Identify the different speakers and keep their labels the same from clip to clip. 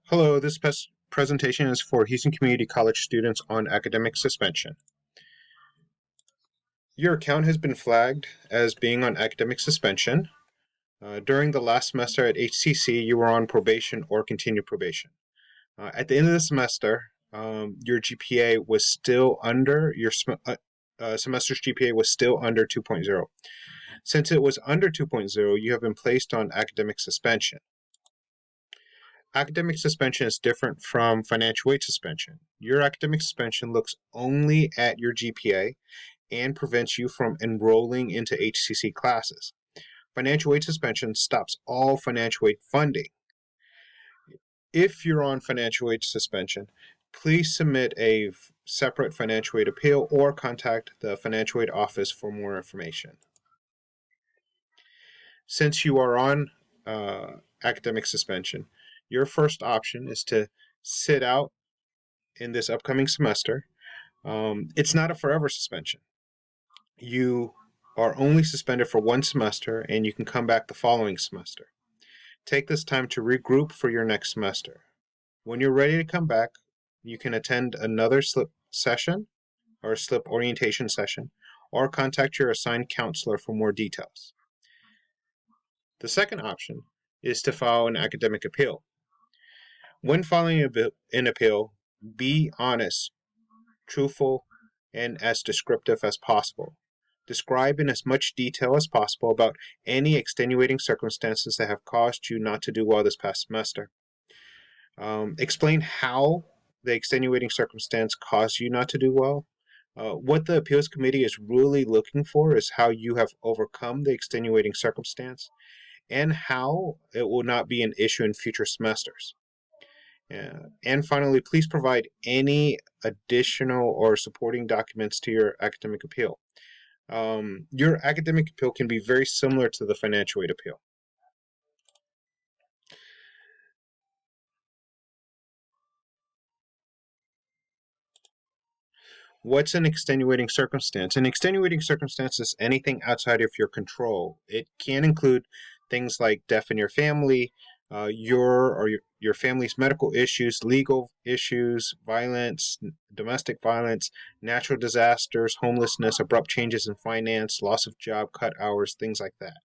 Speaker 1: Hello, this presentation is for Houston Community College students on academic suspension. Your account has been flagged as being on academic suspension. During the last semester at HCC, you were on probation or continued probation. At the end of the semester, your GPA was still under, your semester's GPA was still under 2.0. Since it was under 2.0, you have been placed on academic suspension. Academic suspension is different from financial aid suspension. Your academic suspension looks only at your GPA and prevents you from enrolling into HCC classes. Financial aid suspension stops all financial aid funding. If you're on financial aid suspension, please submit a separate financial aid appeal or contact the financial aid office for more information. Since you are on academic suspension, your first option is to sit out in this upcoming semester. It's not a forever suspension. You are only suspended for one semester and you can come back the following semester. Take this time to regroup for your next semester. When you're ready to come back, you can attend another SLIP session or SLIP orientation session or contact your assigned counselor for more details. The second option is to file an academic appeal. When filing an appeal, be honest, truthful, and as descriptive as possible. Describe in as much detail as possible about any extenuating circumstances that have caused you not to do well this past semester. Explain how the extenuating circumstance caused you not to do well. What the appeals committee is really looking for is how you have overcome the extenuating circumstance and how it will not be an issue in future semesters. And finally, please provide any additional or supporting documents to your academic appeal. Your academic appeal can be very similar to the financial aid appeal. What's an extenuating circumstance? An extenuating circumstance is anything outside of your control. It can include things like death in your family, your family's medical issues, legal issues, violence, domestic violence, natural disasters, homelessness, abrupt changes in finance, loss of job, cut hours, things like that.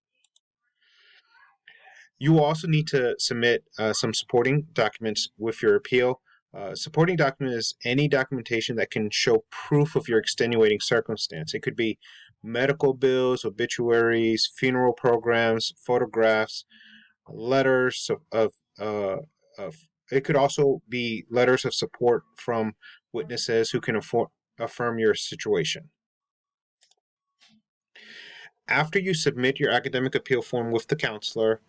Speaker 1: You will also need to submit some supporting documents with your appeal. Supporting document is any documentation that can show proof of your extenuating circumstance. It could be medical bills, obituaries, funeral programs, photographs, letters of it could also be letters of support from witnesses who can affirm your situation. After you submit your academic appeal form with the counselor,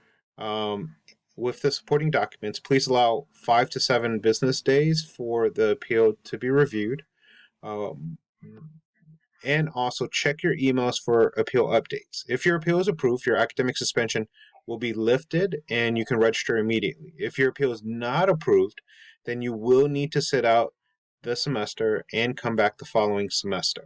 Speaker 1: with the supporting documents, please allow 5 to 7 business days for the appeal to be reviewed. And also check your emails for appeal updates. If your appeal is approved, your academic suspension will be lifted and you can register immediately. If your appeal is not approved, then you will need to sit out the semester and come back the following semester.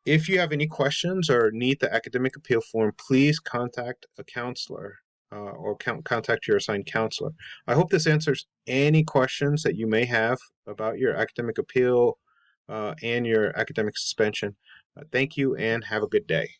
Speaker 1: If you have any questions or need the academic appeal form, please contact a counselor or contact your assigned counselor. I hope this answers any questions that you may have about your academic appeal and your academic suspension. Thank you and have a good day.